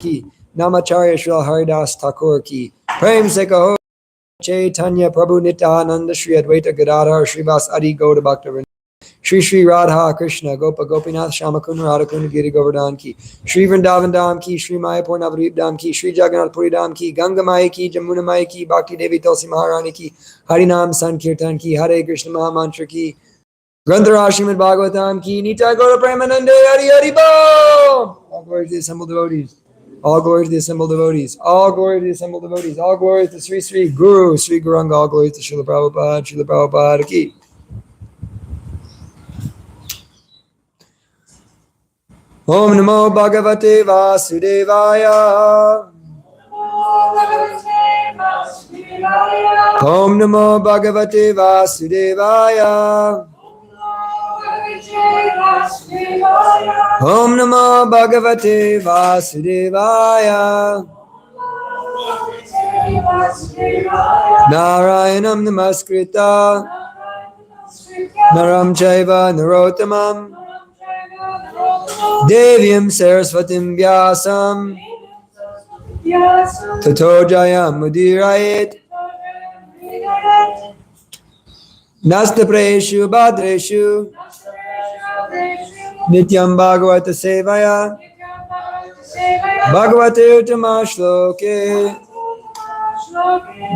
ki. Namacharya Srila Haridas Thakur ki. Prem se kaho Chaitanya Prabhu Nityananda Shri Advaita Gadadhar Srivas Adi Gauda Bhakta Shri Shri Radha Krishna Gopa Gopinath Shamakun Radhakun Giri Govardhan ki. Shri Vrindavan Dham ki. Shri Mayapur Navadvip Dham ki. Shri Jagannath Puri Dham ki. Ganga Mai ki. Jamuna Mai ki. Bhakti Devi Tulsi Maharani ki. Harinam Sankirtan ki. Hare Krishna Mahamantra ki. Granthara Srimad Bhagavatam ki. Nitai Gaura Premanande Hari Hari Bo. All glory to the assembled devotees. All glory to the assembled devotees. All glory to the assembled devotees. All glory to Sri Sri Guru Sri Gauranga. All glory to Srila Prabhupada. Srila Prabhupada ki. Om Namo Bhagavate Vasudevaya. Om Namo Bhagavate Vasudevaya. Om Namo Bhagavate Vasudevaya. Narayanam Namaskrita Naram Chaiva Narottamam Devyam Saraswatim Vyasam Tato Jayam Mudirayet Nastapreshu Bhadreshu Nityam Bhagavata Sevaya Bhagavate Uttama Shloke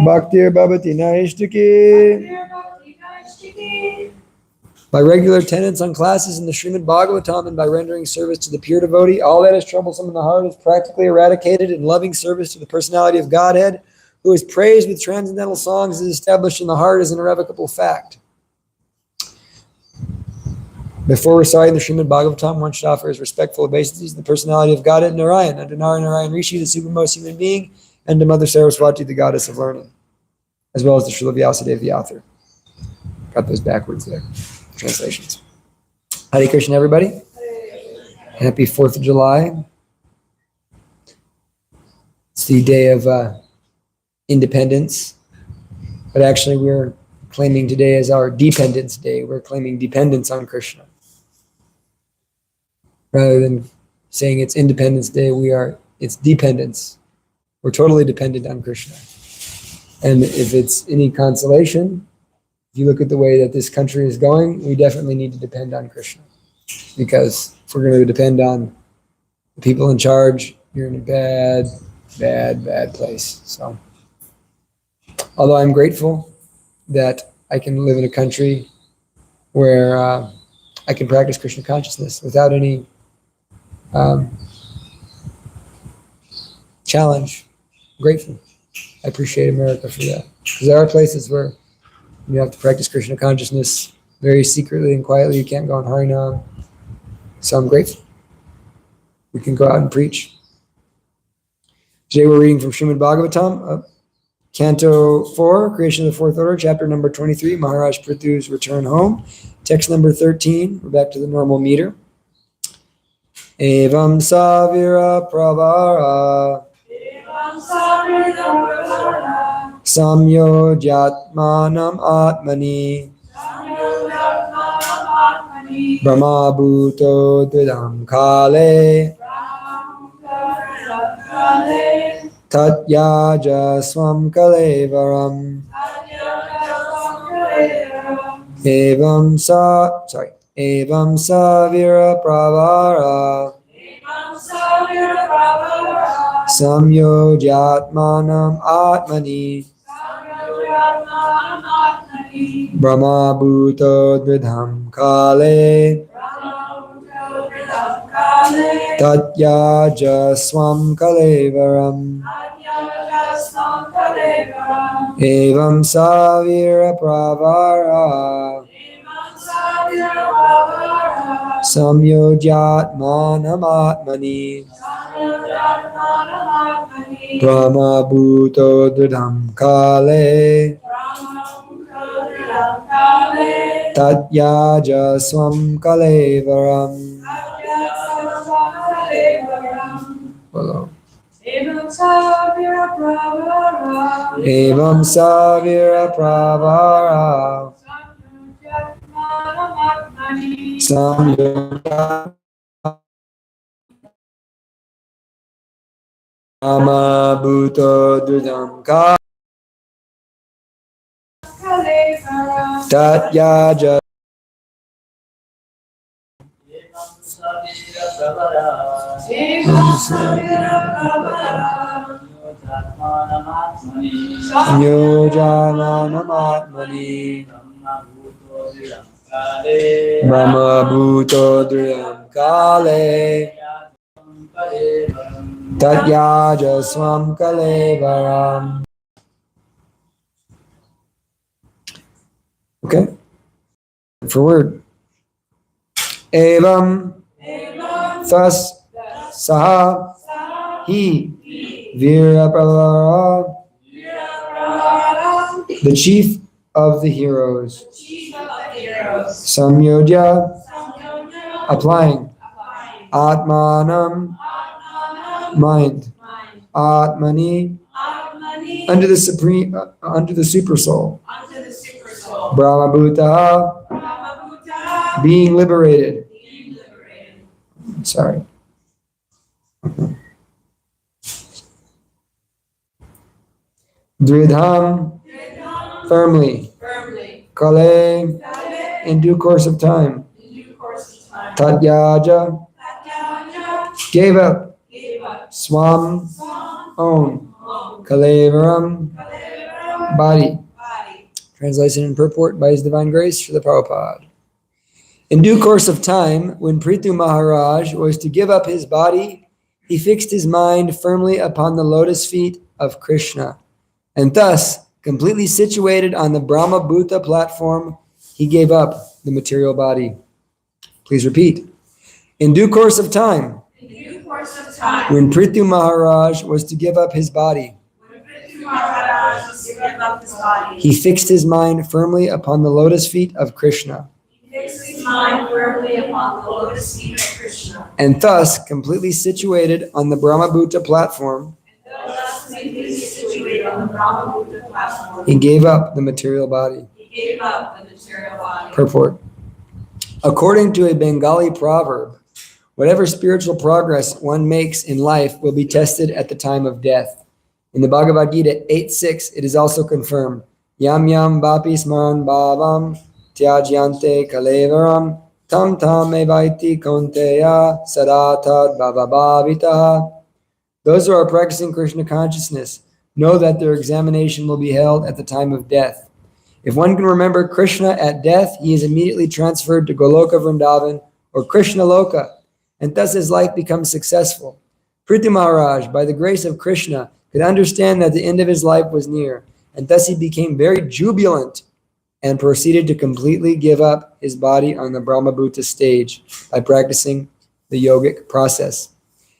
Bhaktir Bhavati Naishtaki. By regular attendance on classes in the Srimad Bhagavatam and by rendering service to the pure devotee, all that is troublesome in the heart is practically eradicated in loving service to the personality of Godhead, who is praised with transcendental songs, is established in the heart as an irrevocable fact. Before reciting the Srimad Bhagavatam, one should offer his respectful obeisances to the personality of Godhead Narayan, and to Narayan Rishi, the supermost human being, and to Mother Saraswati, the goddess of learning, as well as to Srila Vyasadeva, the author. Got those backwards there. Translations. Hare Krishna, everybody. Happy 4th of July. It's the day of independence, but actually we're claiming today as our Dependence Day. We're claiming dependence on Krishna. Rather than saying it's Independence Day, it's dependence. We're totally dependent on Krishna. And if it's any consolation, if you look at the way that this country is going, we definitely need to depend on Krishna. Because if we're going to depend on the people in charge, you're in a bad, bad, bad place. So, although I'm grateful that I can live in a country where I can practice Krishna consciousness without any challenge, I'm grateful. I appreciate America for that. Because there are places where you have to practice Krishna consciousness very secretly and quietly. You can't go on Harinam. So I'm grateful. We can go out and preach. Today we're reading from Srimad Bhagavatam, Canto 4, Creation of the Fourth Order, chapter number 23, Maharaj Prithu's Return Home. Text number 13, we're back to the normal meter. Evam Savira Pravara Samyojatmanam Atmani Brahma Bhuto Dvidam Kale Tatyaja Swam Kalevaram Evam Savira Pravara Samyojatmanam Atmani Brahma Bhuto Dvidham Kale Tatyaja Swam Kalevaram Evam Savira Pravara Samyojatmanam Atmani Brahma Bhuto Dvidham Kale Tatyaja Swam Kalevaram. Hello. Evam Savira Pravara Samyojatmanam Brahma Bhuto Dudam Ka Tatyaja Yojananamatmani Brahma Bhuto Dudam Kale Tatyaja Swam Kalevaram. Okay, for word. Evam, thus, saha, he, Virapravara, the chief of the heroes. Samyodya, applying. Atmanam, mind. Atmani, under the supreme, under the super soul. Brahmabhuta, being liberated. Sorry. Dridham, firmly. Kale, in due course of time. Tatyaja, gave up. Swam, own. Kalevaram, body. Translation and purport by His Divine Grace for the Prabhupada. In due course of time, when Prithu Maharaj was to give up his body, he fixed his mind firmly upon the lotus feet of Krishna. And thus, completely situated on the Brahma Bhuta platform, he gave up the material body. Please repeat. In due course of time, when Prithu Maharaj was to give up his body, he fixed his mind firmly upon the lotus feet of Krishna. And thus, completely situated on the Brahma Bhuta platform, he gave up the material body. Purport. According to a Bengali proverb, whatever spiritual progress one makes in life will be tested at the time of death. In the Bhagavad Gita 8.6, it is also confirmed, Yam yam vapi smaran bhavam tyajyante kalevaram tam tam evaiti konteya sadatad bhavabhavitaha. Those who are practicing Krishna consciousness know that their examination will be held at the time of death. If one can remember Krishna at death, he is immediately transferred to Goloka Vrindavan or Krishna Loka, and thus his life becomes successful. Prithu Maharaj, by the grace of Krishna, could understand that the end of his life was near, and thus he became very jubilant and proceeded to completely give up his body on the Brahma Bhuta stage by practicing the yogic process.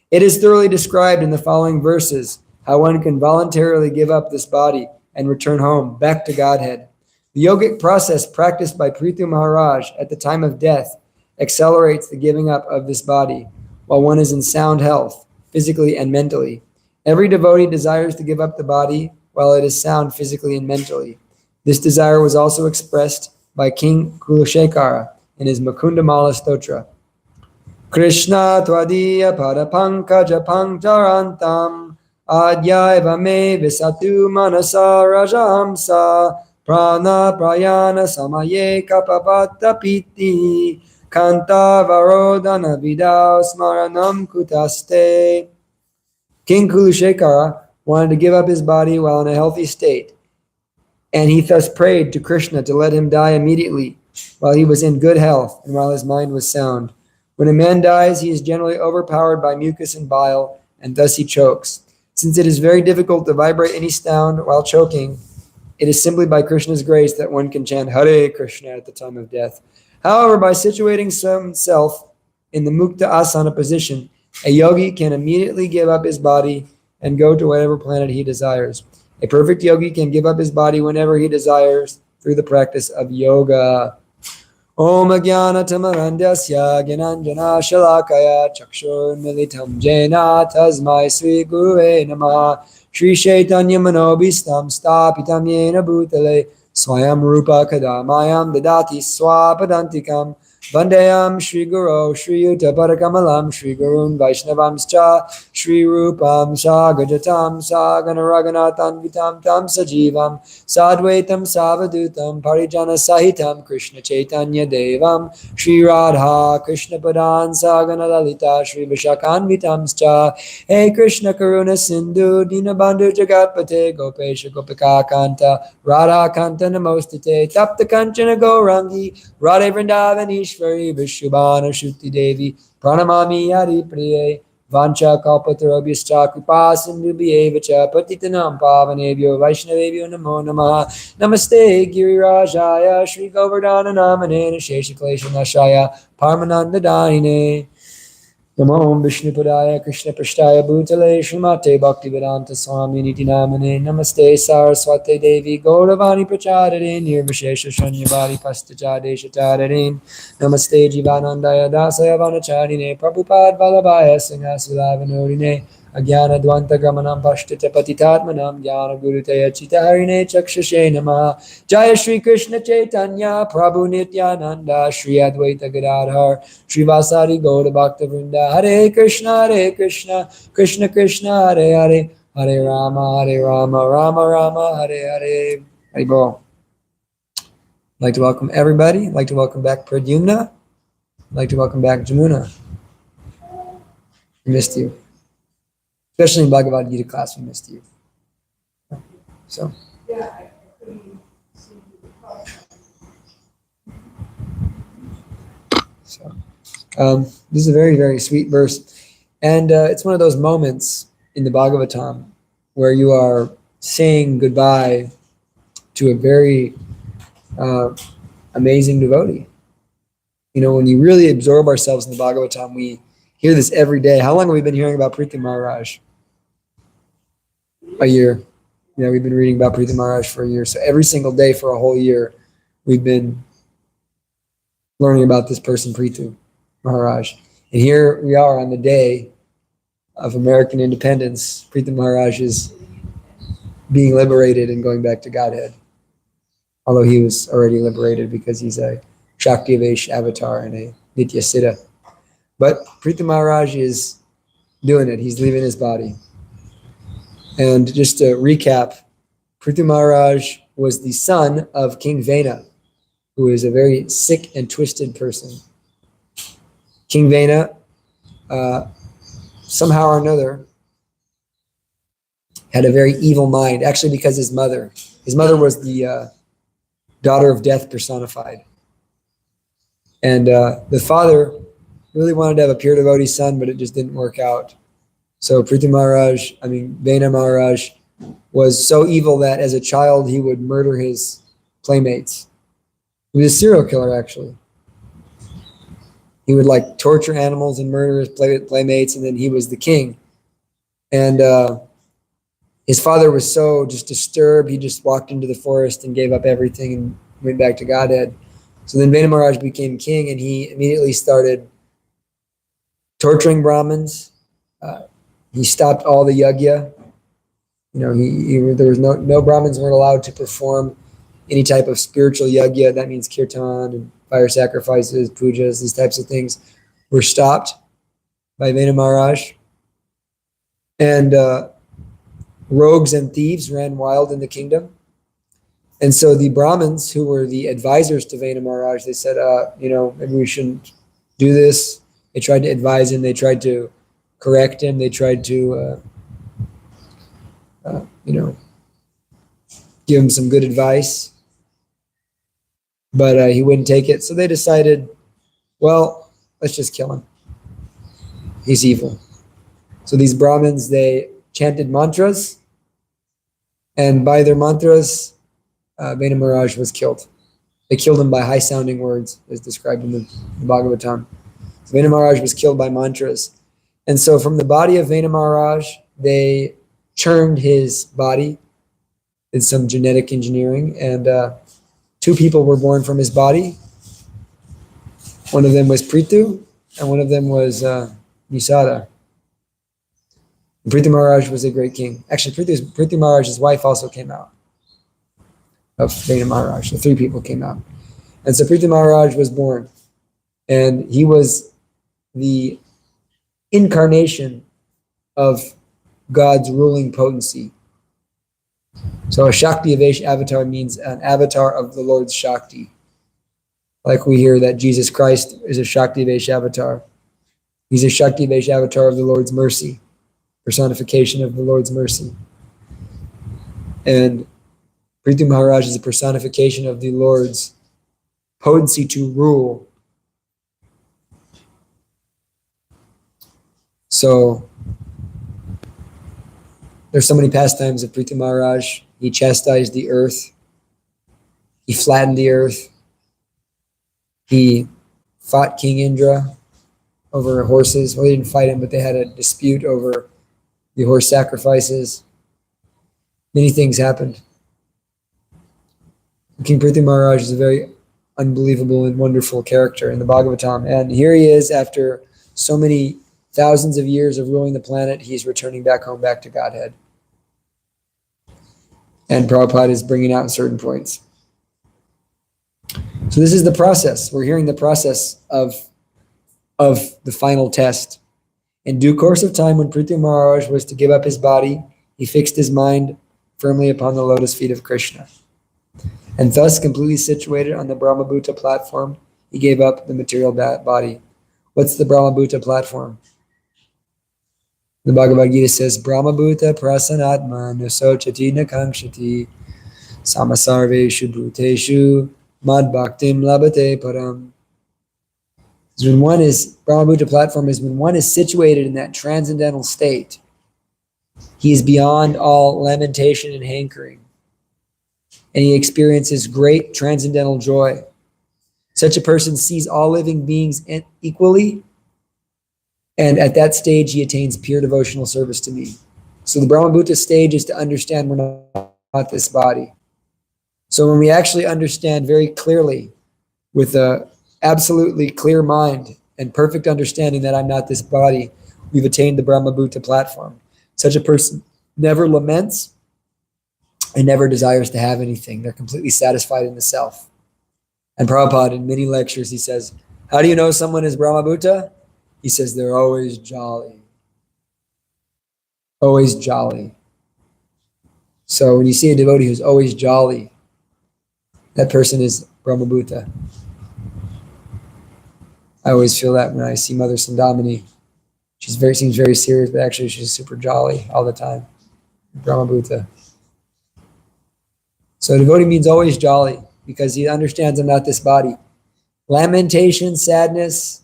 It is thoroughly described in the following verses how one can voluntarily give up this body and return home back to Godhead. The yogic process practiced by Prithu Maharaj at the time of death accelerates the giving up of this body while one is in sound health, physically and mentally. Every devotee desires to give up the body while it is sound physically and mentally. This desire was also expressed by King Kulashekara in his Mukundamala Stotra. Krishna tvadiya parapankaja pankjarantam adyaiva me visatu manasa rajahamsa prana prayana samaye kapavata piti kanta varodana vidao smaranam kutaste. King Kulashekara wanted to give up his body while in a healthy state, and he thus prayed to Krishna to let him die immediately while he was in good health and while his mind was sound. When a man dies, he is generally overpowered by mucus and bile, and thus he chokes. Since it is very difficult to vibrate any sound while choking, it is simply by Krishna's grace that one can chant Hare Krishna at the time of death. However, by situating himself in the Mukta Asana position, a yogi can immediately give up his body and go to whatever planet he desires. A perfect yogi can give up his body whenever he desires through the practice of yoga. Om Jnana Tamarandasya Gyananjana Shalakaya Chakshur Militam Jena Tasmai Sri Gurue Namah Shri Chaitanya Manobhistam Stapitam Yena Bhutale Swayam Rupa Kadamayam Dadati Swapadantikam Vandeyam Shri Guru Shri Yuta Parakamalam Shri Gurun Vaishnavamscha Shri Rupam Sagadatam Saganaraganatam Vitam Tam Sajivam Sadvaitam Savadutam Parijana Sahitam Krishna Chaitanya Devam Shri Radha Krishna Padan Sagana Lalita Shri Vishakanvitamscha Hey Krishna Karuna Sindhu Dinabandhu Jagatpate Gopesha Gopika Kanta Radha Kanta Namostate Tapta Kanchana Gaurangi Radhe Vrindavan Ishvari Vishubhana Shuti Devi Pranamami Hari Priye Vancha Kalpatarobhyascha Kripa Sindhu Bhyevacha Patitanam Pavanebhyo Vaishnavebhyo Namo Namaha Namaste Girirajaya Shri Govardhana Namane Sheshaklesha Nashaya Parmananda Daine Namo Vishnupadaya Krishna Prashtaya Bhutale Srimate Bhaktivedanta Swami Niti Namane Namaste Saraswate Devi Gauravani Prachadare Nirvishesha Shanyavadi Pastajade Shatadare Namaste Jivanandaya Dasaya Vanacharine Prabhupada Vallabhaya Singhasalavanoline Agyana Dvanta Gamanam Pashtita Patitatmanam Jnana Gurutaya Chitaharine Chakshashe Namaha Jaya Shri Krishna Chaitanya Prabhu Nityananda Shri Advaita Gadadhar Srivasari Gaura Bhakta Vrinda Hare Krishna Krishna Krishna Hare Hare Hare Rama Rama Rama Hare Hare Haribol. I'd like to welcome everybody. I'd like to welcome back Pradyumna. I'd like to welcome back Jamuna. We missed you. Especially in Bhagavad Gita class, we missed you. So. This is a very, very sweet verse. And it's one of those moments in the Bhagavatam where you are saying goodbye to a very amazing devotee. You know, when you really absorb ourselves in the Bhagavatam, we hear this every day. How long have we been hearing about Priti Maharaj? A year. Yeah, we've been reading about Priti Maharaj for a year. So every single day for a whole year, we've been learning about this person, Prithu Maharaj. And here we are on the day of American independence. Priti Maharaj is being liberated and going back to Godhead. Although he was already liberated because he's a Shaktivesh avatar and a Nitya Siddha. But Priti Maharaj is doing it. He's leaving his body. And just to recap, Priti Maharaj was the son of King Vena, who is a very sick and twisted person. King Vena, somehow or another, had a very evil mind, actually because his mother was the daughter of death personified. And the father really wanted to have a pure devotee son, but it just didn't work out. So Vena Maharaj was so evil that as a child he would murder his playmates. He was a serial killer, actually. He would torture animals and murder his playmates, and then he was the king. And his father was so just disturbed, he just walked into the forest and gave up everything and went back to Godhead. So then Vena Maharaj became king, and he immediately started torturing Brahmins. He stopped all the yajna. You know, there was no Brahmins weren't allowed to perform any type of spiritual yajna. That means kirtan and fire sacrifices, pujas, these types of things were stopped by Vena Maharaj. And rogues and thieves ran wild in the kingdom. And so the Brahmins, who were the advisors to Vena Maharaj, they said, maybe we shouldn't do this. They tried to advise him. They tried to correct him. They tried to, give him some good advice. But he wouldn't take it. So they decided, well, let's just kill him. He's evil. So these Brahmins, they chanted mantras. And by their mantras, Vena Maharaj was killed. They killed him by high-sounding words, as described in the Bhagavatam. So Vena Maharaj was killed by mantras. And so from the body of Vena Maharaj, they churned his body, did some genetic engineering, and 2 people were born from his body. One of them was Prithu, and one of them was Nisada. Priti Maharaj was a great king. Actually, Priti Maharaj's wife also came out of Vena Maharaj. So 3 people came out. And so Priti Maharaj was born. And he was the incarnation of God's ruling potency. So a Shakti avatar means an avatar of the Lord's Shakti. Like we hear that Jesus Christ is a Shakti avatar. He's a Shakti avatar of the Lord's mercy, personification of the Lord's mercy. And Prithu Maharaj is a personification of the Lord's potency to rule. So there's so many pastimes of Prithu Maharaj. He chastised the earth. He flattened the earth. He fought King Indra over horses. Well, he didn't fight him, but they had a dispute over the horse sacrifices. Many things happened. King Prithu Maharaj is a very unbelievable and wonderful character in the Bhagavatam. And here he is after so many thousands of years of ruling the planet. He's returning back home, back to Godhead. And Prabhupada is bringing out certain points. So this is the process. We're hearing the process of the final test. In due course of time, when Prithu Maharaj was to give up his body, he fixed his mind firmly upon the lotus feet of Krishna. And thus, completely situated on the Brahmabhuta platform, he gave up the material body. What's the Brahmabhuta platform? The Bhagavad Gita says, Brahmabhuta prasanatma nusochati nakamshati samasarveshu bhuteshu mad bhaktim labate param. When one is, Brahmabhuta platform is when one is situated in that transcendental state, he is beyond all lamentation and hankering. And he experiences great transcendental joy. Such a person sees all living beings equally, and at that stage he attains pure devotional service to me. So the Brahmabhuta stage is to understand we're not this body. So when we actually understand very clearly, with a absolutely clear mind and perfect understanding that I'm not this body, we've attained the Brahmabhuta platform. Such a person never laments and never desires to have anything. They're completely satisfied in the self. And Prabhupada, in many lectures, he says, how do you know someone is Brahmabhuta? He says, they're always jolly. Always jolly. So when you see a devotee who's always jolly, that person is Brahmabhuta. I always feel that when I see Mother Sandamani. She seems very serious, but actually she's super jolly all the time. Brahmabhuta. So devotee means always jolly, because he understands I'm not this body. Lamentation, sadness,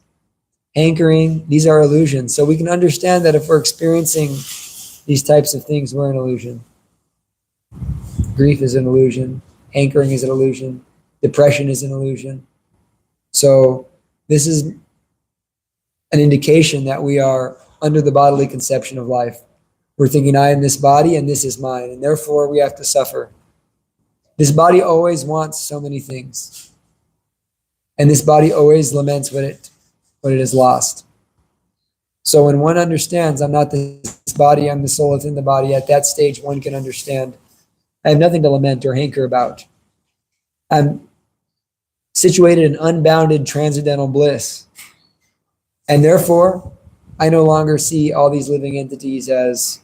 hankering, these are illusions. So we can understand that if we're experiencing these types of things, we're an illusion. Grief is an illusion. Hankering is an illusion. Depression is an illusion. So this is an indication that we are under the bodily conception of life. We're thinking, I am this body and this is mine, and therefore we have to suffer. This body always wants so many things. And this body always laments what it has lost. So when one understands, I'm not this body, I'm the soul within the body, at that stage one can understand, I have nothing to lament or hanker about. I'm situated in unbounded transcendental bliss. And therefore, I no longer see all these living entities as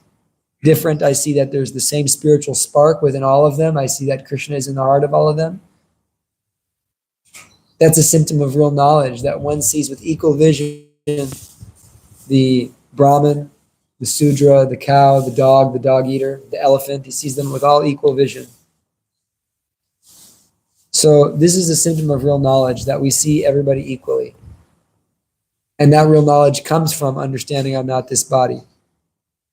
different. I see that there's the same spiritual spark within all of them. I see that Krishna is in the heart of all of them. That's a symptom of real knowledge, that one sees with equal vision the Brahman, the Sudra, the cow, the dog eater, the elephant. He sees them with all equal vision. So this is a symptom of real knowledge, that we see everybody equally. And that real knowledge comes from understanding I'm not this body.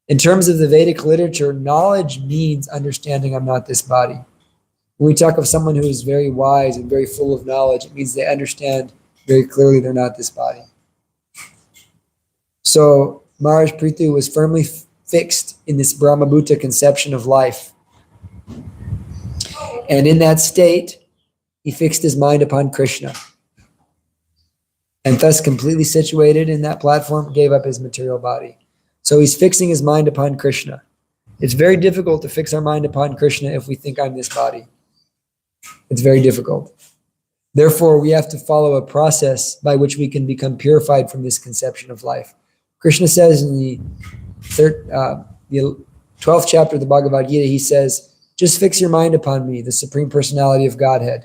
In terms of the Vedic literature, knowledge means understanding I'm not this body. When we talk of someone who is very wise and very full of knowledge, it means they understand very clearly they're not this body. So Maharaj Prithu was firmly fixed in this Brahmabhuta conception of life. And in that state, he fixed his mind upon Krishna. And thus completely situated in that platform, gave up his material body. So he's fixing his mind upon Krishna. It's very difficult to fix our mind upon Krishna if we think I'm this body. It's very difficult. Therefore, we have to follow a process by which we can become purified from this conception of life. Krishna says in the 12th chapter of the Bhagavad Gita, he says, just fix your mind upon me, the Supreme Personality of Godhead.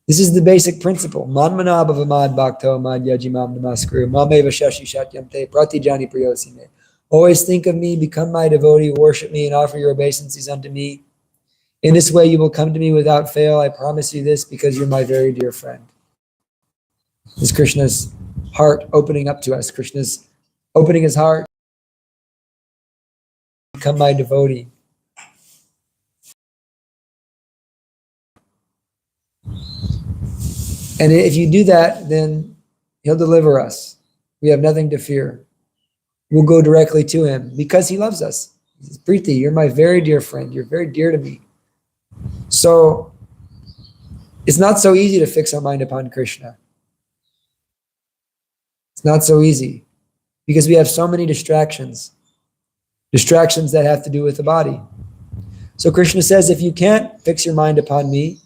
This is the basic principle. Manmana bhavamad bhakto mad yajimam namaskuru mameva shashi shatyamte pratijani priyosime. Always think of me, become my devotee, worship me, and offer your obeisances unto me. In this way, you will come to me without fail. I promise you this because you're my very dear friend. This is Krishna's heart opening up to us. Krishna's opening his heart. Become my devotee. And if you do that, then he'll deliver us. We have nothing to fear. We'll go directly to him because he loves us. He says, Preeti, you're my very dear friend. You're very dear to me. So it's not so easy to fix our mind upon Krishna. It's not so easy because we have so many distractions that have to do with the body. So Krishna says, if you can't fix your mind upon me,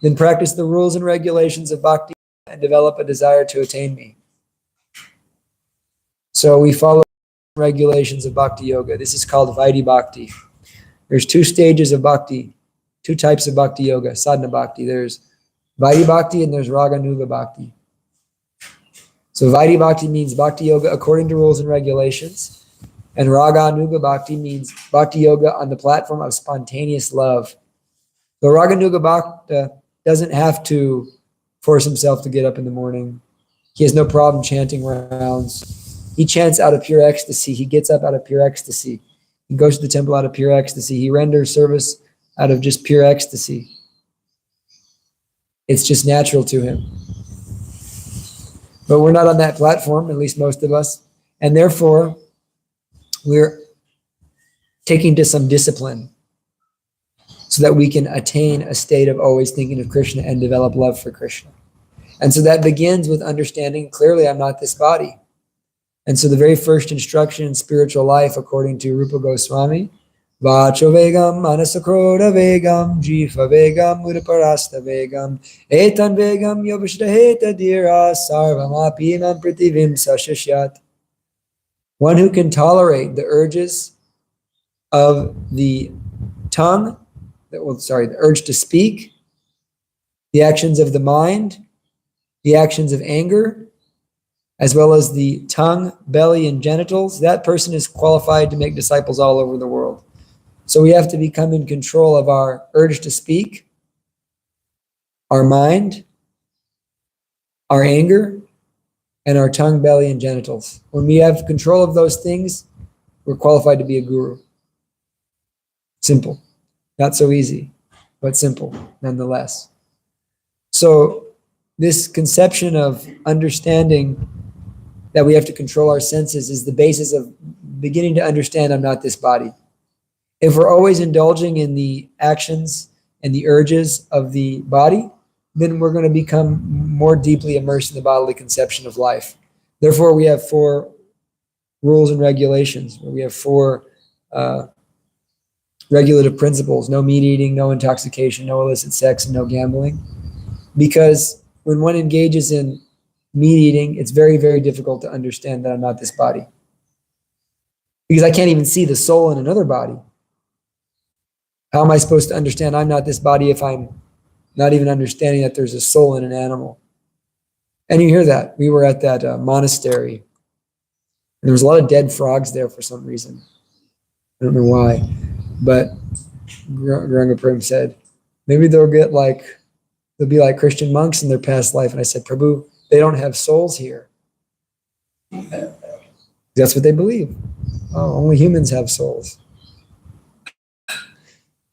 then practice the rules and regulations of bhakti and develop a desire to attain me. So we follow regulations of bhakti yoga. This is called Vaidhi Bhakti. There's two stages of bhakti, two types of bhakti yoga, sadhana bhakti. There's Vaidhi Bhakti and there's Raganuga Bhakti. So Vaidhi Bhakti means bhakti yoga according to rules and regulations. And Raganuga Bhakti means bhakti yoga on the platform of spontaneous love. So Raganuga Bhakta doesn't have to force himself to get up in the morning. He has no problem chanting rounds. He chants out of pure ecstasy. He gets up out of pure ecstasy. He goes to the temple out of pure ecstasy. He renders service out of just pure ecstasy. It's just natural to him. But we're not on that platform, at least most of us. And therefore, we're taking to some discipline so that we can attain a state of always thinking of Krishna and develop love for Krishna. And so that begins with understanding clearly I'm not this body. And so the very first instruction in spiritual life, according to Rupa Goswami, Vacho vegam, manasakroda vegam, jiva vegam, udaparasta vegam, etan vegam, yovashtaheta dira, sarvamapi imam prativim sashashyat. One who can tolerate the urges of the tongue, the urge to speak, the actions of the mind, the actions of anger, as well as the tongue, belly, and genitals, that person is qualified to make disciples all over the world. So we have to become in control of our urge to speak, our mind, our anger, and our tongue, belly, and genitals. When we have control of those things, we're qualified to be a guru. Simple. Not so easy, but simple nonetheless. So this conception of understanding that we have to control our senses is the basis of beginning to understand I'm not this body. If we're always indulging in the actions and the urges of the body, then we're going to become more deeply immersed in the bodily conception of life. Therefore, we have 4 rules and regulations. We have 4 regulative principles: no meat eating, no intoxication, no illicit sex, and no gambling. Because when one engages in meat eating, it's very, very difficult to understand that I'm not this body. Because I can't even see the soul in another body. How am I supposed to understand I'm not this body if I'm not even understanding that there's a soul in an animal? And you hear that. We were at that monastery, and there was a lot of dead frogs there for some reason. I don't know why. But Gauranga Prem said, maybe they'll be like Christian monks in their past life. And I said, Prabhu, they don't have souls here. That's what they believe. Oh, only humans have souls.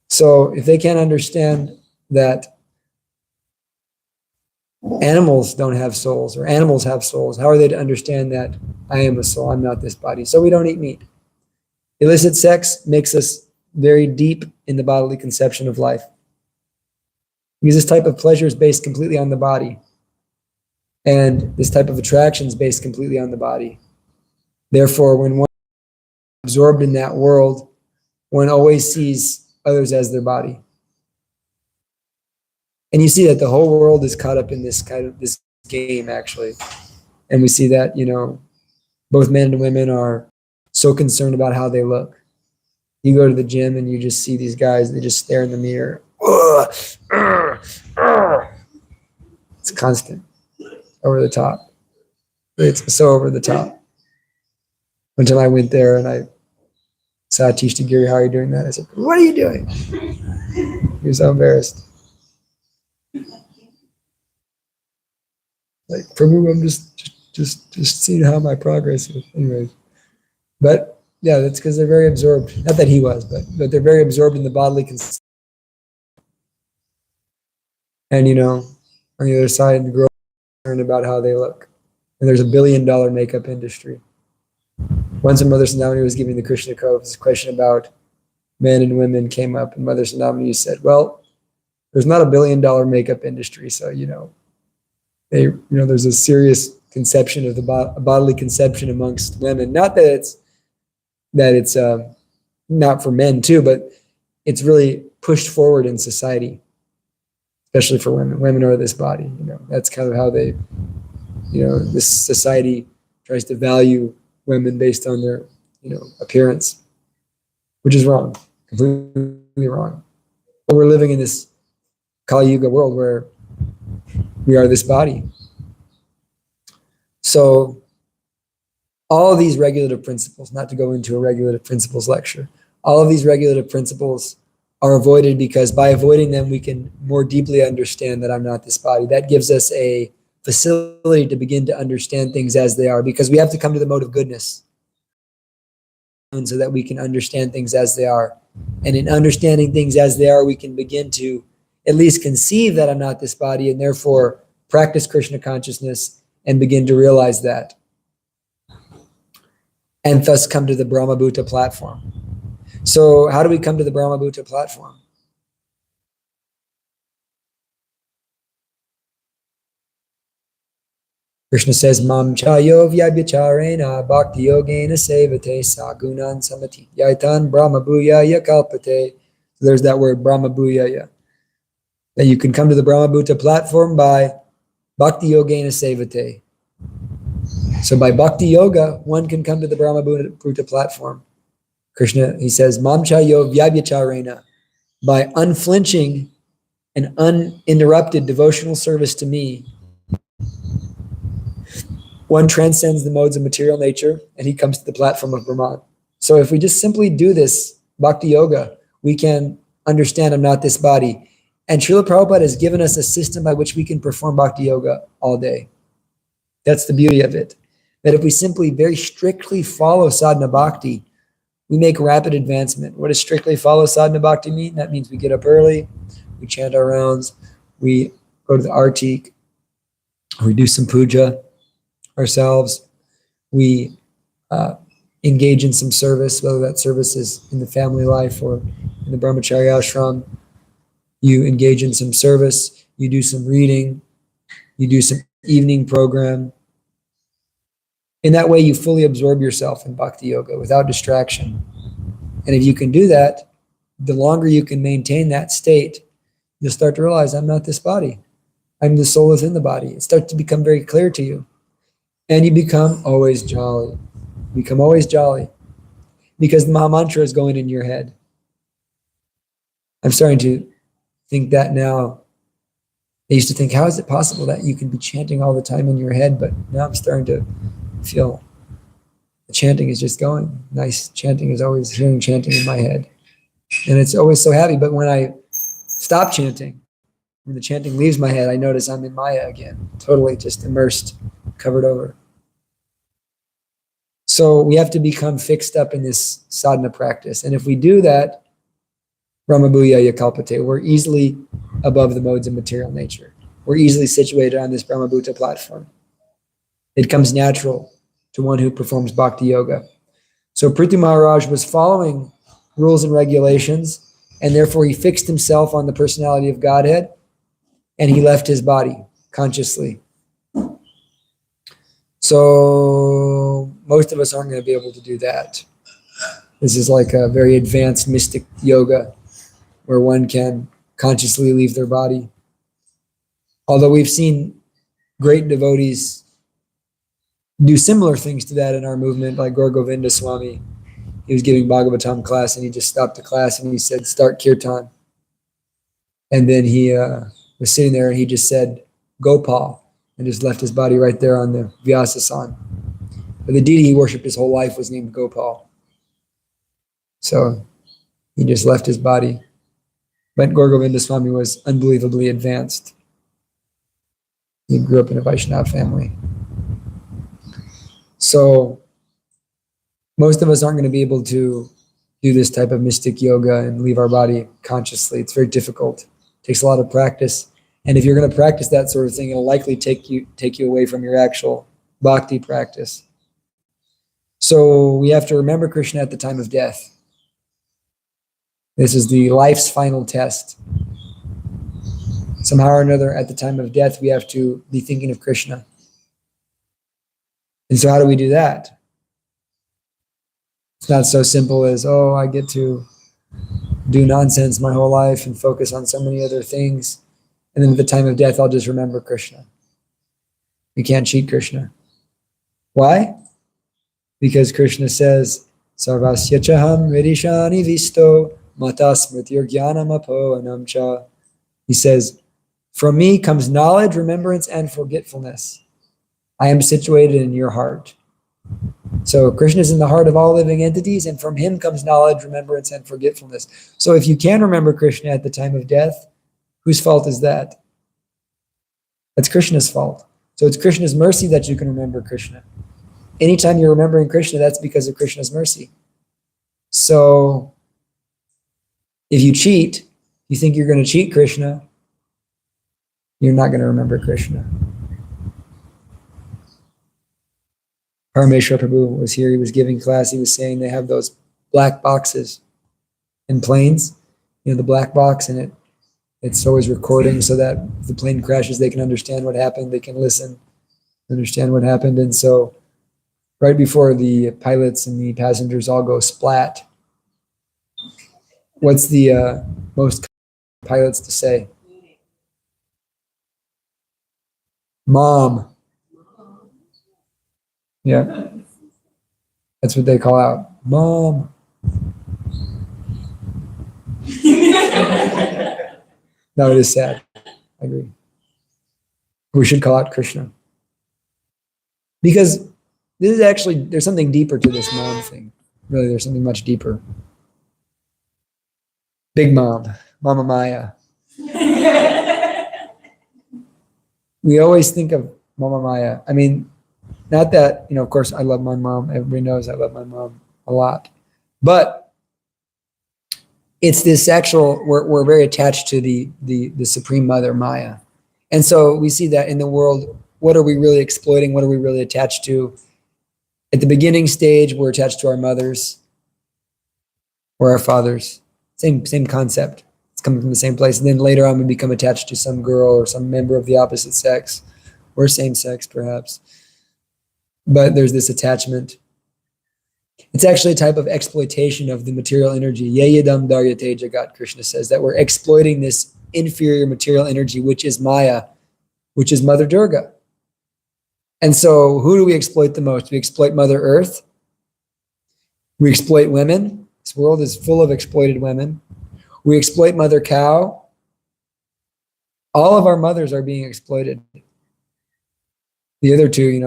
So if they can't understand that animals don't have souls or animals have souls, how are they to understand that I am a soul, I'm not this body? So we don't eat meat. Illicit sex makes us very deep in the bodily conception of life. Because this type of pleasure is based completely on the body. And this type of attraction is based completely on the body. Therefore, when one is absorbed in that world, one always sees others as their body. And you see that the whole world is caught up in this game, actually. And we see that, both men and women are so concerned about how they look. You go to the gym and you just see these guys, they just stare in the mirror. It's constant, over the top. It's so over the top. One time I went there and I saw Tishta Giri, how are you doing that? I said, what are you doing? He was so embarrassed. Like, Prabhu, I'm just seeing how my progress is. Anyways. But yeah, that's because they're very absorbed. Not that he was, but they're very absorbed in the bodily concept. And on the other side, the girls are concerned about how they look. And there's $1 billion makeup industry. Once when Mother Sandamani was giving the Krishna Coves, a question about men and women came up, and Mother Sandamani said, well, there's not $1 billion makeup industry, so there's a serious conception of the bodily conception amongst women. Not that it's not for men too, but it's really pushed forward in society, especially for women. Women are this body. That's kind of how they, this society tries to value women based on their, appearance, which is wrong, completely wrong. But we're living in this Kali Yuga world where we are this body. So all of these regulative principles, not to go into a regulative principles lecture, all of these regulative principles are avoided because by avoiding them, we can more deeply understand that I'm not this body. That gives us a facility to begin to understand things as they are, because we have to come to the mode of goodness so that we can understand things as they are. And in understanding things as they are, we can begin to at least conceive that I'm not this body, and therefore practice Krishna consciousness and begin to realize that. And thus come to the Brahmabhuta platform. So how do we come to the Brahmabhuta platform? Krishna says, Mam chayo vyabhyacharena bhakti yogena sevate sagunan samati yaitan brahmabhuyaya kalpate. So there's that word brahmabhuyaya. That you can come to the Brahmabhuta platform by bhakti yogena sevate. So by bhakti yoga, one can come to the Brahmabhuta platform. Krishna, he says, Mam chayo vyabhyacharena, by unflinching and uninterrupted devotional service to me, one transcends the modes of material nature and he comes to the platform of Brahman. So if we just simply do this bhakti yoga, we can understand I'm not this body. And Srila Prabhupada has given us a system by which we can perform bhakti yoga all day. That's the beauty of it. That if we simply very strictly follow sadhana bhakti, we make rapid advancement. What does strictly follow sadhana bhakti mean? That means we get up early, we chant our rounds, we go to the artik, we do some puja ourselves, we engage in some service, whether that service is in the family life or in the brahmacharya ashram. You engage in some service, you do some reading, you do some evening program. In that way, you fully absorb yourself in bhakti yoga without distraction. And if you can do that, the longer you can maintain that state, you'll start to realize I'm not this body. I'm the soul within the body. It starts to become very clear to you. And you become always jolly. Become always jolly. Because the Mahamantra is going in your head. I'm starting to think that now. I used to think, how is it possible that you can be chanting all the time in your head? But now I'm starting to feel the chanting is just going. Nice chanting is always hearing chanting in my head. And it's always so happy. But when I stop chanting, when the chanting leaves my head, I notice I'm in Maya again, totally just immersed, covered over. So we have to become fixed up in this sadhana practice. And if we do that, Brahmabhuyaya kalpate, we're easily above the modes of material nature. We're easily situated on this Brahmabhuta platform. It comes natural to one who performs bhakti yoga. So Prithu Maharaj was following rules and regulations, and therefore he fixed himself on the personality of Godhead, and he left his body consciously. So most of us aren't going to be able to do that. This is like a very advanced mystic yoga where one can consciously leave their body. Although we've seen great devotees do similar things to that in our movement, like Gaur Govinda Swami. He was giving Bhagavatam class and he just stopped the class and he said, start kirtan. And then he was sitting there and he just said, Gopal, and just left his body right there on the Vyasasan. But the deity he worshipped his whole life was named Gopal. So he just left his body. But Gaur Govinda Swami was unbelievably advanced. He grew up in a Vaishnava family. So most of us aren't going to be able to do this type of mystic yoga and leave our body consciously. It's very difficult. It takes a lot of practice. And if you're going to practice that sort of thing, it'll likely take you away from your actual bhakti practice. So we have to remember Krishna at the time of death. This is the life's final test. Somehow or another, at the time of death, we have to be thinking of Krishna. And so how do we do that? It's not so simple as, oh, I get to do nonsense my whole life and focus on so many other things. And then at the time of death, I'll just remember Krishna. You can't cheat Krishna. Why? Because Krishna says, Sarvasya chaham vidishani visto matas mrityur jnanam apo anamcha. He says, from me comes knowledge, remembrance, and forgetfulness. I am situated in your heart. So Krishna is in the heart of all living entities, and from him comes knowledge, remembrance, and forgetfulness. So if you can remember Krishna at the time of death, whose fault is that? That's Krishna's fault. So it's Krishna's mercy that you can remember Krishna. Anytime you're remembering Krishna, that's because of Krishna's mercy. So if you cheat, you think you're going to cheat Krishna, you're not going to remember Krishna. Parameshwar Prabhu was here, he was giving class, he was saying they have those black boxes in planes, the black box, and it's always recording so that if the plane crashes, they can understand what happened, they can listen, understand what happened. And so right before the pilots and the passengers all go splat, what's the most pilots to say? Mom. Yeah. That's what they call out. Mom. No, it is sad. I agree. We should call out Krishna. Because this is actually, there's something deeper to this mom thing. Really, there's something much deeper. Big Mom, Mama Maya. We always think of Mama Maya. I mean, not that, of course, I love my mom. Everybody knows I love my mom a lot. But it's this actual, we're very attached to the Supreme Mother, Maya. And so we see that in the world, what are we really exploiting? What are we really attached to? At the beginning stage, we're attached to our mothers or our fathers. Same concept. It's coming from the same place. And then later on, we become attached to some girl or some member of the opposite sex or same sex, perhaps. But there's this attachment. It's actually a type of exploitation of the material energy. Yayadam daryate jagat, Krishna says, that we're exploiting this inferior material energy, which is Maya, which is Mother Durga. And so who do we exploit the most? We exploit Mother Earth. We exploit women. This world is full of exploited women. We exploit Mother Cow. All of our mothers are being exploited. The other two,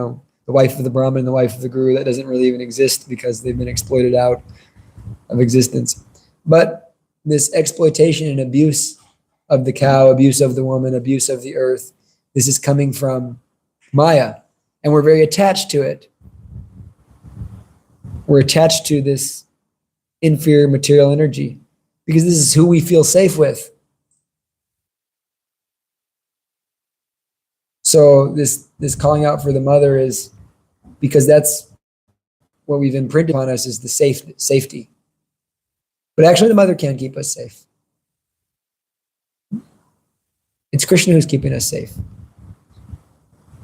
the wife of the Brahmin and the wife of the Guru, that doesn't really even exist because they've been exploited out of existence. But this exploitation and abuse of the cow, abuse of the woman, abuse of the earth, this is coming from Maya. And we're very attached to it. We're attached to this inferior material energy because this is who we feel safe with. So this calling out for the mother is because that's what we've imprinted on us is the safety. But actually the mother can't keep us safe. It's Krishna who's keeping us safe.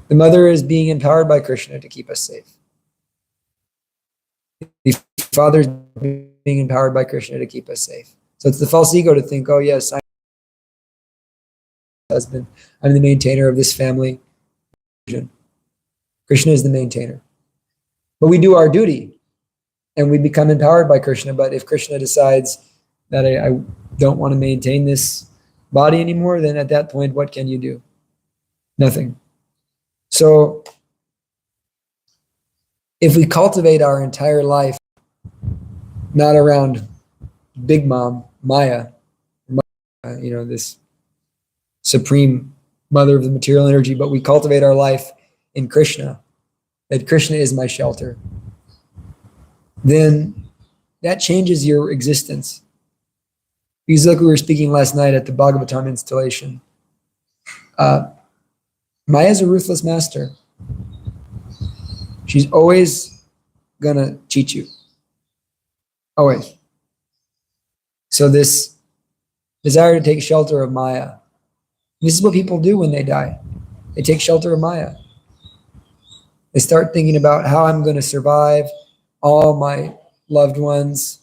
The mother is being empowered by Krishna to keep us safe. The father is being empowered by Krishna to keep us safe. So it's the false ego to think, oh yes, husband. I'm the maintainer of this family. Krishna is the maintainer. But we do our duty and we become empowered by Krishna. But if Krishna decides that I don't want to maintain this body anymore, then at that point, what can you do? Nothing. So if we cultivate our entire life not around Big Mom, Maya, this supreme mother of the material energy, but we cultivate our life in Krishna, that Krishna is my shelter, then that changes your existence. Because like we were speaking last night at the Bhagavatam installation, Maya is a ruthless master. She's always gonna cheat you. Always. So this desire to take shelter of Maya, this is what people do when they die. They take shelter of Maya. They start thinking about how I'm going to survive all my loved ones,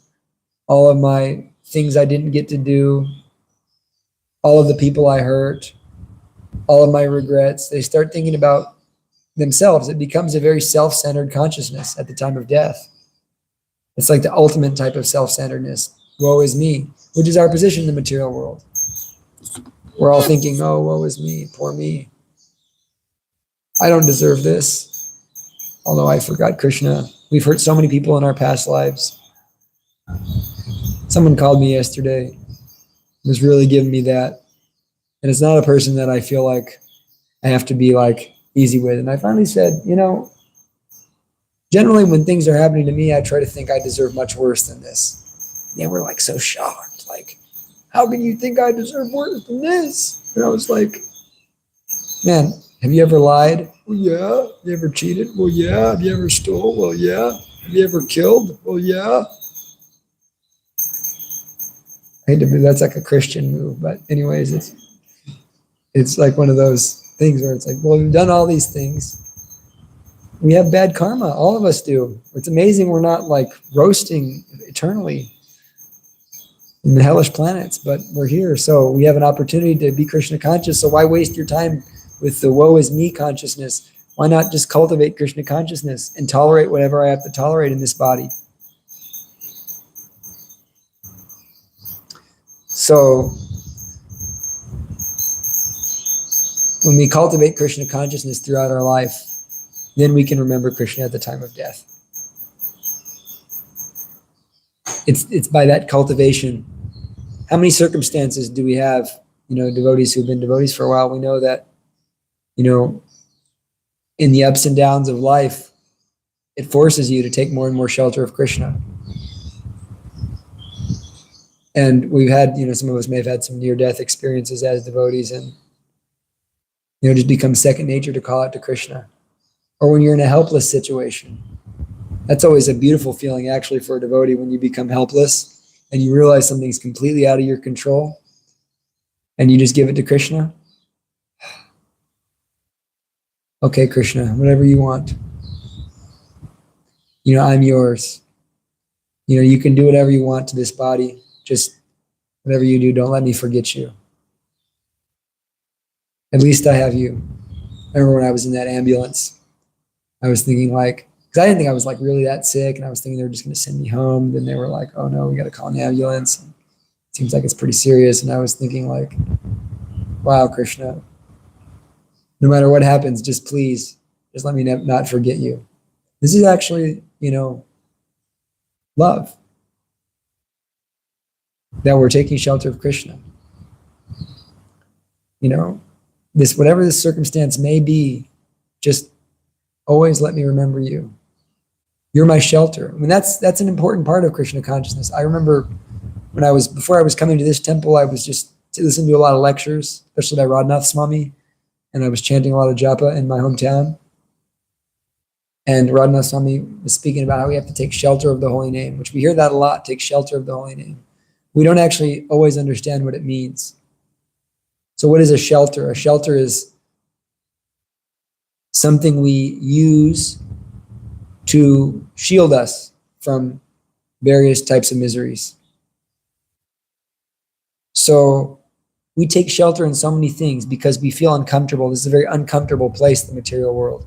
all of my things I didn't get to do, all of the people I hurt, all of my regrets. They start thinking about themselves. It becomes a very self-centered consciousness at the time of death. It's like the ultimate type of self-centeredness. Woe is me, which is our position in the material world. We're all thinking, oh, woe is me, poor me. I don't deserve this. Although I forgot Krishna. We've hurt so many people in our past lives. Someone called me yesterday, was really giving me that. And it's not a person that I feel like I have to be like easy with. And I finally said, generally when things are happening to me, I try to think I deserve much worse than this. They were like so shocked. Like, how can you think I deserve worse than this? And I was like, man, have you ever lied? Well, yeah. Have you ever cheated? Well, yeah. Have you ever stole? Well, yeah. Have you ever killed? Well, yeah. I hate to be, that's like a Christian move, but anyways, it's like one of those things where it's like, well, we've done all these things. We have bad karma. All of us do. It's amazing we're not like roasting eternally in the hellish planets, but we're here. So we have an opportunity to be Krishna conscious. So why waste your time with the woe is me consciousness? Why not just cultivate Krishna consciousness and tolerate whatever I have to tolerate in this body? So when we cultivate Krishna consciousness throughout our life, then we can remember Krishna at the time of death. It's by that cultivation. How many circumstances do we have, devotees who've been devotees for a while? We know that, in the ups and downs of life, it forces you to take more and more shelter of Krishna. And we've had, some of us may have had some near-death experiences as devotees, and, it just becomes second nature to call out to Krishna. Or when you're in a helpless situation. That's always a beautiful feeling, actually, for a devotee, when you become helpless and you realize something's completely out of your control and you just give it to Krishna. Okay, Krishna, whatever you want. I'm yours. You can do whatever you want to this body. Just whatever you do, don't let me forget you. At least I have you. I remember when I was in that ambulance, I was thinking because I didn't think I was really that sick, and I was thinking they were just going to send me home. Then they were like, oh no, we got to call an ambulance. And it seems like it's pretty serious. And I was thinking wow, Krishna, no matter what happens, just let me not forget you. This is actually, love. That we're taking shelter of Krishna. Whatever this circumstance may be, just always let me remember you. You're my shelter. I mean, that's an important part of Krishna consciousness. I remember before I was coming to this temple, I was just listening to a lot of lectures, especially by Radhanath Swami, and I was chanting a lot of japa in my hometown. And Radhanath Swami was speaking about how we have to take shelter of the holy name, which we hear that a lot, take shelter of the holy name. We don't actually always understand what it means. So what is a shelter? A shelter is something we use to shield us from various types of miseries. So we take shelter in so many things because we feel uncomfortable. This is a very uncomfortable place, the material world.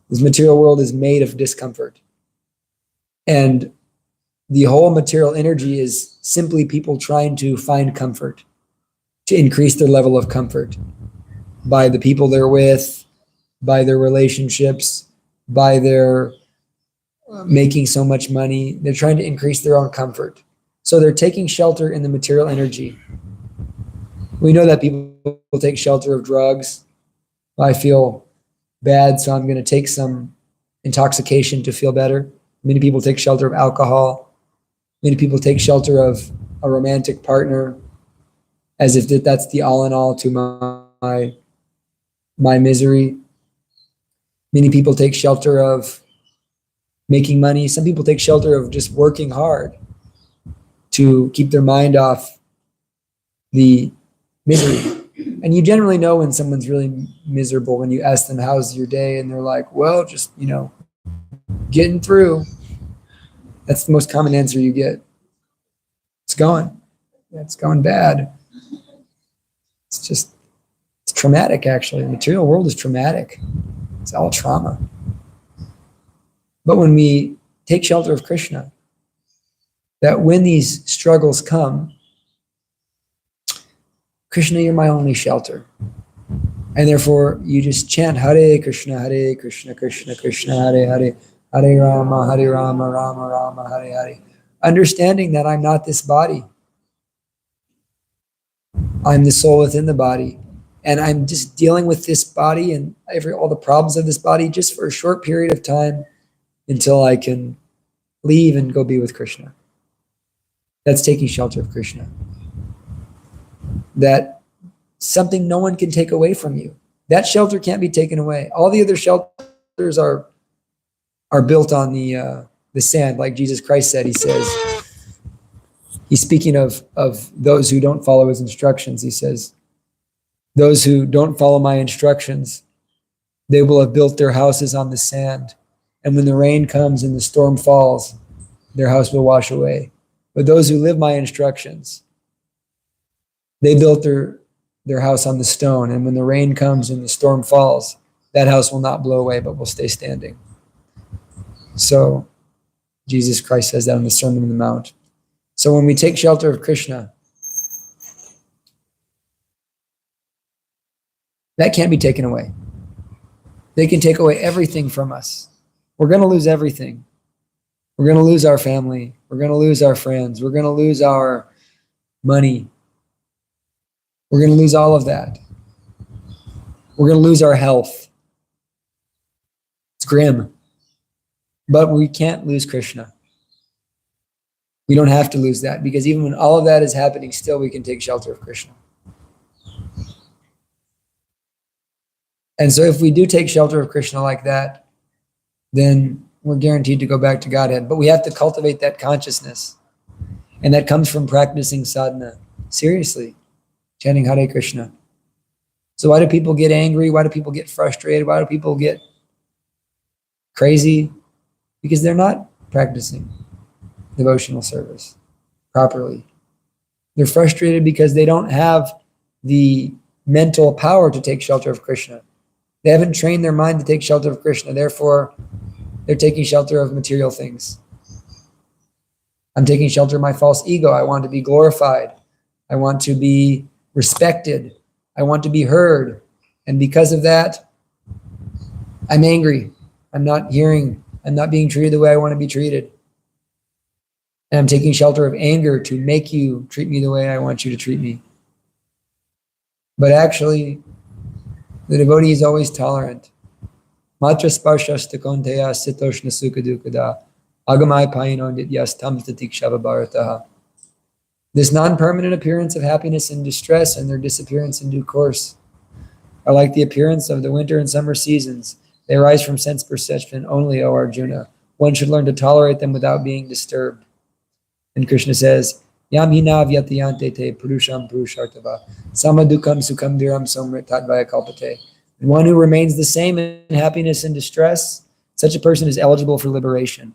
This material world is made of discomfort. And the whole material energy is simply people trying to find comfort, to increase their level of comfort by the people they're with, by their relationships, by their making so much money. They're trying to increase their own comfort. So they're taking shelter in the material energy. We know that people take shelter of drugs. I feel bad, so I'm going to take some intoxication to feel better. Many people take shelter of alcohol. Many people take shelter of a romantic partner as if that's the all in all to my misery. Many people take shelter of making money. Some people take shelter of just working hard to keep their mind off the misery. And you generally know when someone's really miserable when you ask them, how's your day? And they're like, well, just, getting through. That's the most common answer you get. It's going. It's going bad. It's traumatic, actually. The material world is traumatic. It's all trauma. But when we take shelter of Krishna, that when these struggles come, Krishna, you're my only shelter. And therefore, you just chant Hare Krishna, Krishna Krishna, Hare Hare, Hare Rama, Rama Rama, Hare Hare. Understanding that I'm not this body. I'm the soul within the body. And I'm just dealing with this body and all the problems of this body just for a short period of time until I can leave and go be with Krishna. That's taking shelter of Krishna. That something no one can take away from you. That shelter can't be taken away. All the other shelters are built on the sand, like Jesus Christ said. He says, he's speaking of those who don't follow his instructions. He says, those who don't follow my instructions, they will have built their houses on the sand. And when the rain comes and the storm falls, their house will wash away. But those who live my instructions, they built their house on the stone. And when the rain comes and the storm falls, that house will not blow away, but will stay standing. So Jesus Christ says that in the Sermon on the Mount. So when we take shelter of Krishna, that can't be taken away. They can take away everything from us. We're going to lose everything. We're going to lose our family. We're going to lose our friends. We're going to lose our money. We're going to lose all of that. We're going to lose our health. It's grim. But we can't lose Krishna. We don't have to lose that, because even when all of that is happening, still we can take shelter of Krishna. And so if we do take shelter of Krishna like that, then we're guaranteed to go back to Godhead. But we have to cultivate that consciousness. And that comes from practicing sadhana. Seriously. Chanting Hare Krishna. So why do people get angry? Why do people get frustrated? Why do people get crazy? Because they're not practicing devotional service properly. They're frustrated because they don't have the mental power to take shelter of Krishna. They haven't trained their mind to take shelter of Krishna. Therefore, they're taking shelter of material things. I'm taking shelter of my false ego. I want to be glorified. I want to be respected. I want to be heard. And because of that, I'm angry. I'm not being treated the way I want to be treated. And I'm taking shelter of anger to make you treat me the way I want you to treat me. But actually, the devotee is always tolerant. Matra sparshasta konteya sitoshna sukadukada agamai payino nityas tamstatikshava bharataha. This non-permanent appearance of happiness and distress and their disappearance in due course are like the appearance of the winter and summer seasons. They arise from sense perception only, O Arjuna. One should learn to tolerate them without being disturbed. And Krishna says, Yam hina vyatayante te purusham purushartava samadukam sukham viram somrit tadvaya kalpate. And one who remains the same in happiness and distress, such a person is eligible for liberation.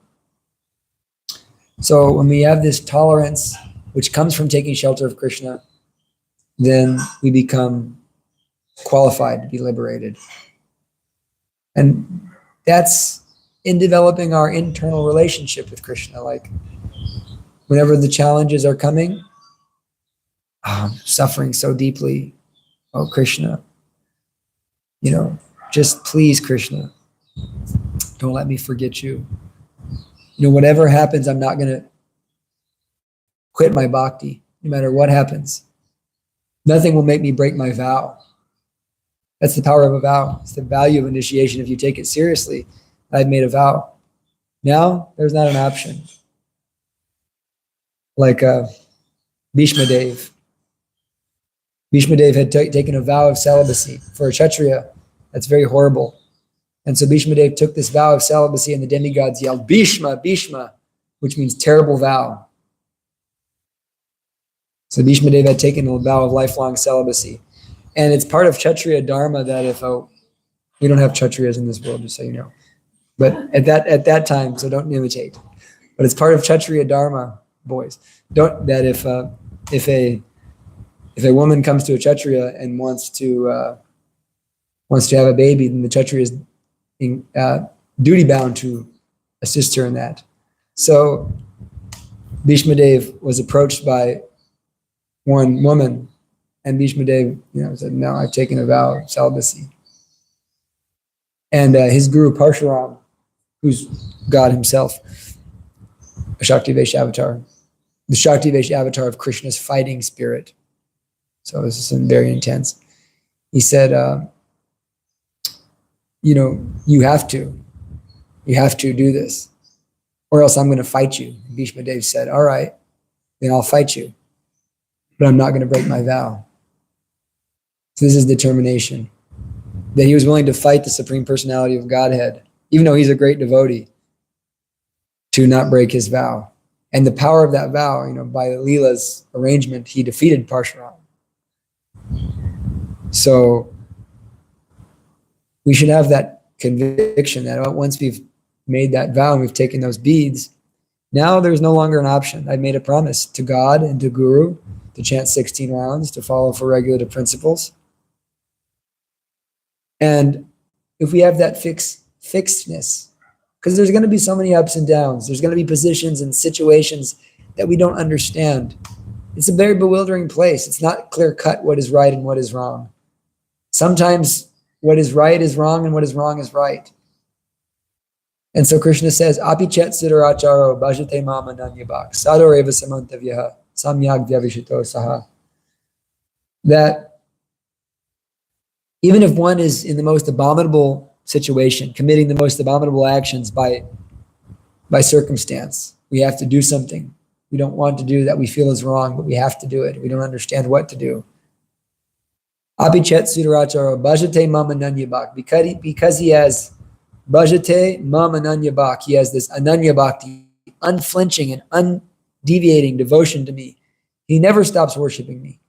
So when we have this tolerance, which comes from taking shelter of Krishna, then we become qualified to be liberated. And that's in developing our internal relationship with Krishna. Like whenever the challenges are coming, I'm suffering so deeply. Oh, Krishna, just please, Krishna, don't let me forget you. Whatever happens, I'm not going to quit my bhakti, no matter what happens. Nothing will make me break my vow. That's the power of a vow. It's the value of initiation. If you take it seriously, I've made a vow. Now, there's not an option. Like Bhishma Dev. Bhishma Dev had taken a vow of celibacy. For a Kshatriya, that's very horrible. And so Bhishma Dev took this vow of celibacy, and the demigods yelled, Bhishma, Bhishma, which means terrible vow. So Bhishma Dev had taken a vow of lifelong celibacy. And it's part of Kshatriya Dharma that we don't have Kshatriyas in this world, just so you know. But at that time, so don't imitate. But it's part of Kshatriya Dharma, boys. If a woman comes to a Kshatriya and wants to have a baby, then the Kshatriya is duty bound to assist her in that. So Bhishma Dev was approached by one woman, and Bhishma Dev, said, "No, I've taken a vow of celibacy." And his guru Parshuram, who's God himself, a Shakti-Vesh avatar, the Shakti-Vesh avatar of Krishna's fighting spirit. So this is very intense. He said, you have to do this, or else I'm going to fight you. And Bhishma Dev said, all right, then I'll fight you, but I'm not going to break my vow. So this is determination, that he was willing to fight the Supreme Personality of Godhead, even though he's a great devotee, to not break his vow. And the power of that vow, by Leela's arrangement, he defeated Parshuram. So we should have that conviction that once we've made that vow and we've taken those beads, now there's no longer an option. I've made a promise to God and to Guru to chant 16 rounds, to follow four regulative principles. And if we have that fixedness, because there's going to be so many ups and downs, there's going to be positions and situations that we don't understand. It's a very bewildering place. It's not clear cut what is right and what is wrong. Sometimes what is right is wrong and what is wrong is right. And so Krishna says, Api chet siddharacharo bhajate mama nanyabhak sadoreva samantavyaha samyak vyavishito saha. That even if one is in the most abominable situation, committing the most abominable actions by circumstance, we have to do something. We don't want to do that we feel is wrong, but we have to do it. We don't understand what to do. Abhichet Sudarachara Bhajate Mama Nanyabhak. Because he has Bhajate Mama Nanyabhak, he has this Ananya Bhakti, unflinching and undeviating devotion to me. He never stops worshiping me.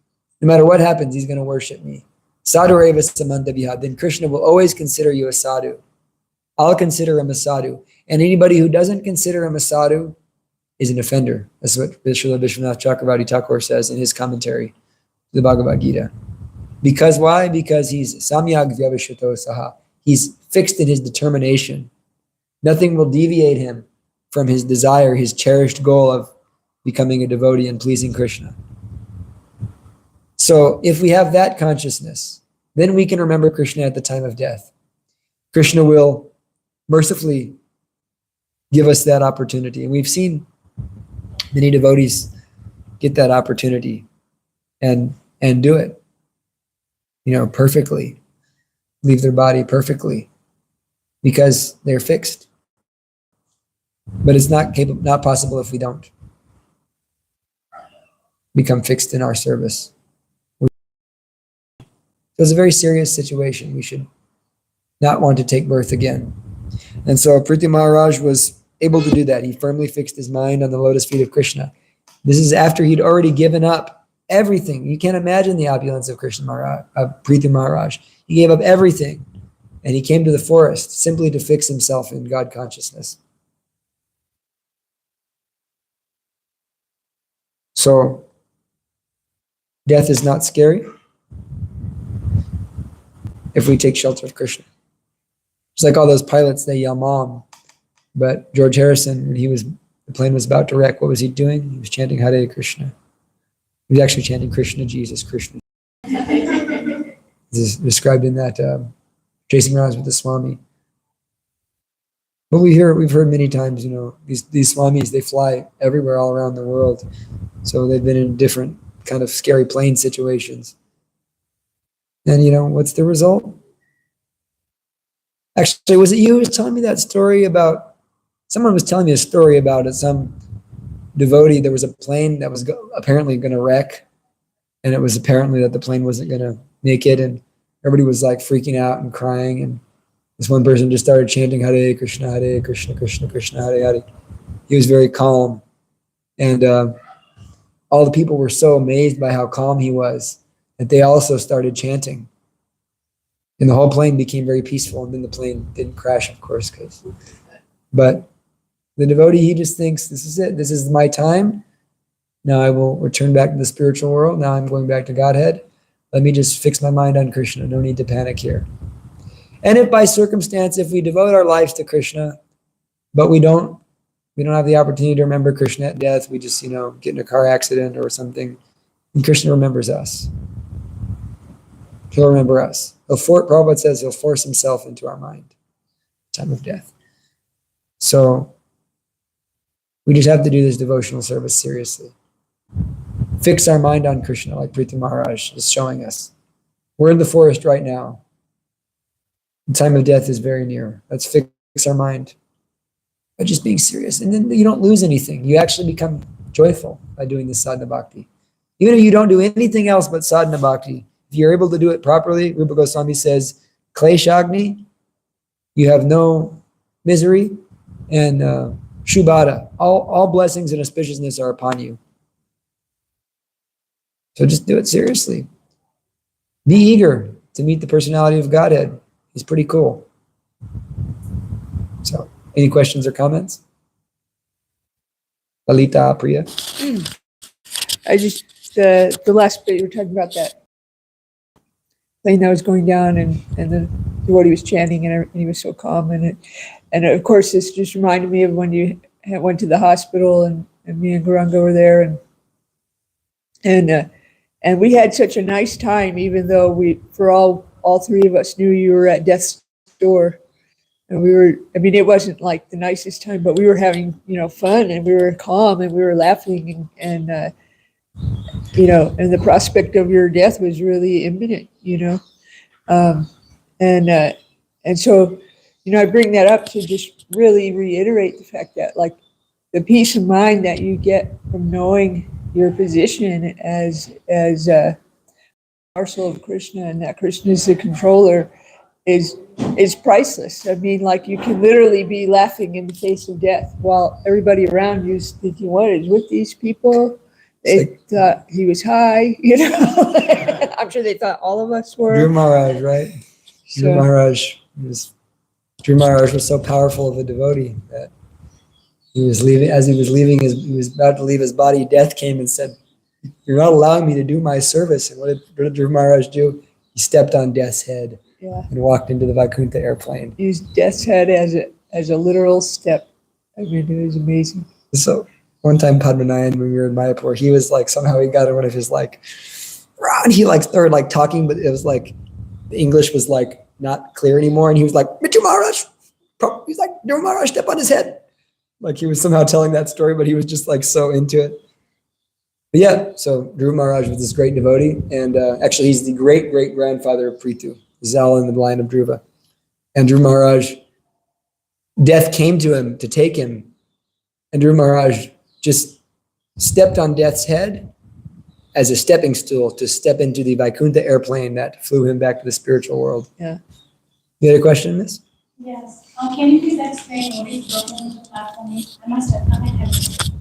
No matter what happens, he's going to worship me. Sadhureva Samantavyaha. Then Krishna will always consider you a sadhu. I'll consider him a sadhu. And anybody who doesn't consider him a sadhu is an offender. That's what Srila Vishwanath Chakravarti Thakur says in his commentary to the Bhagavad Gita. Because why? Because he's samyag vyavishito saha. He's fixed in his determination. Nothing will deviate him from his desire, his cherished goal of becoming a devotee and pleasing Krishna. So if we have that consciousness, then we can remember Krishna at the time of death. Krishna will mercifully give us that opportunity. And we've seen many devotees get that opportunity and do it, perfectly, leave their body perfectly because they're fixed. But it's not possible if we don't become fixed in our service. So it's a very serious situation. We should not want to take birth again. And so Priti Maharaj was able to do that. He firmly fixed his mind on the lotus feet of Krishna. This is after he'd already given up everything. You can't imagine the opulence of Krishna Maharaj, of Priti Maharaj. He gave up everything, and he came to the forest simply to fix himself in God consciousness. So Death is not scary if we take shelter of Krishna. It's like all those pilots, they yell mom. But George Harrison, when the plane was about to wreck, what was he doing? He was chanting Hare Krishna. He was actually chanting Krishna Jesus, Krishna. This is described in that Chasing Rise with the Swami. But we've heard many times, these Swamis, they fly everywhere all around the world. So they've been in different kind of scary plane situations. And what's the result? Actually, was it you who was telling me that story about, someone was telling me a story about it, some devotee, there was a plane that was apparently going to wreck, and it was apparently that the plane wasn't going to make it, and everybody was like freaking out and crying, and this one person just started chanting Hare Krishna, Krishna Krishna, Hare Hare. He was very calm, and all the people were so amazed by how calm he was that they also started chanting. And the whole plane became very peaceful, and then the plane didn't crash, of course. But the devotee, he just thinks, this is it. This is my time. Now I will return back to the spiritual world. Now I'm going back to Godhead. Let me just fix my mind on Krishna. No need to panic here. And if by circumstance, if we devote our lives to Krishna, but we don't have the opportunity to remember Krishna at death, we just, get in a car accident or something, and Krishna remembers us. He'll remember us. Prabhupada says he'll force himself into our mind, time of death. So we just have to do this devotional service seriously. Fix our mind on Krishna, like Prithu Maharaj is showing us. We're in the forest right now. The time of death is very near. Let's fix our mind by just being serious. And then you don't lose anything. You actually become joyful by doing this sadhana bhakti. Even if you don't do anything else but sadhana bhakti, if you're able to do it properly, Rupa Goswami says, Kleshagni, you have no misery, and Shubhada, all blessings and auspiciousness are upon you. So just do it seriously. Be eager to meet the personality of Godhead. He's pretty cool. So, any questions or comments? Lalita, Priya? I just, the last bit you were talking about, that plane that was going down, and the devotee was chanting, and he was so calm, and of course this just reminded me of when you went to the hospital, and me and Gauranga were there, and we had such a nice time, even though all three of us knew you were at death's door, and it wasn't like the nicest time, but we were having fun, and we were calm, and we were laughing, and the prospect of your death was really imminent, and so, I bring that up to just really reiterate the fact that, like, the peace of mind that you get from knowing your position as parcel of Krishna, and that Krishna is the controller, is priceless. I mean, like, you can literally be laughing in the face of death while everybody around you is thinking, what is with these people? They thought he was high, I'm sure they thought all of us were. Dhruva Maharaj, right? So, Dhruva Maharaj was so powerful of a devotee that he was about to leave his body. Death came and said, "You're not allowing me to do my service." And what did Dhruva Maharaj do? He stepped on Death's head and walked into the Vaikuntha airplane. Used Death's head as a literal step. I mean, it was amazing. So one time, Padmanayan, when we were in Mayapur, he was like, somehow he got in one of his and he started talking, but it was like the English was not clear anymore, and he was like, "Mithu Maharaj," he's like, "Dhruva Maharaj, step on his head." Like, he was somehow telling that story, but he was just so into it. But yeah, so Dhruva Maharaj was this great devotee, and actually he's the great-great-grandfather of Prithu. He's all in the line of Dhruva. And Dhruva Maharaj, death came to him to take him, and Dhruva Maharaj just stepped on Death's head as a stepping stool to step into the Vaikuntha airplane that flew him back to the spiritual world. Yeah. You had a question, Miss? Yes. Can you please explain what is Brahmabhuta platform? I must have come.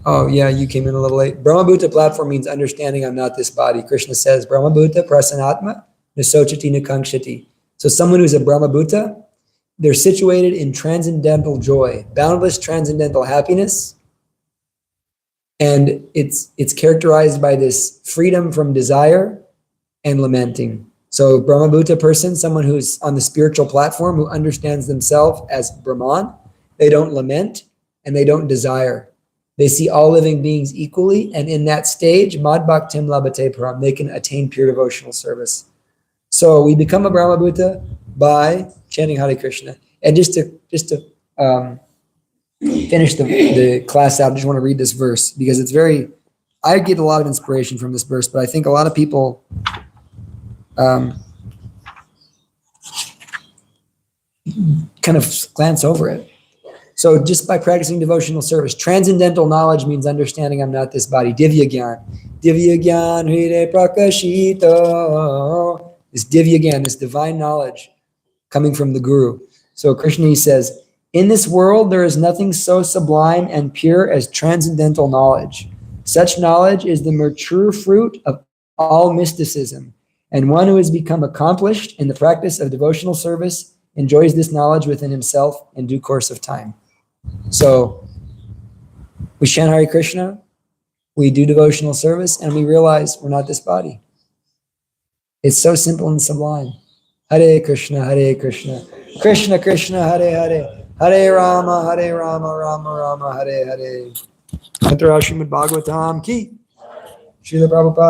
Oh, yeah, you came in a little late. Brahmabhuta platform means understanding I'm not this body. Krishna says, Brahmabhuta prasanatma nasochati nakangshati. So someone who's a Brahmabhuta, they're situated in transcendental joy, boundless transcendental happiness. And it's characterized by this freedom from desire and lamenting. So Brahmabhuta person, someone who's on the spiritual platform, who understands themselves as Brahman, they don't lament and they don't desire. They see all living beings equally, and in that stage, Mad Bhaktim Labhate Param, they can attain pure devotional service. So we become a Brahmabhuta by chanting Hare Krishna. And just to finish the class out, I just want to read this verse because it's I get a lot of inspiration from this verse, but I think a lot of people kind of glance over it. So just by practicing devotional service, transcendental knowledge means understanding I'm not this body. Divya Gyan. Divya Gyan Hire Prakashito. This Divya Gyan, this divine knowledge coming from the Guru. So Krishna says, in this world, there is nothing so sublime and pure as transcendental knowledge. Such knowledge is the mature fruit of all mysticism. And one who has become accomplished in the practice of devotional service enjoys this knowledge within himself in due course of time. So we chant Hare Krishna, we do devotional service, and we realize we're not this body. It's so simple and sublime. Hare Krishna, Krishna Krishna, Hare Hare, Hare Rama, Rama Rama, Hare Hare. Antara Srimad Bhagavatam ki, Srila Prabhupada.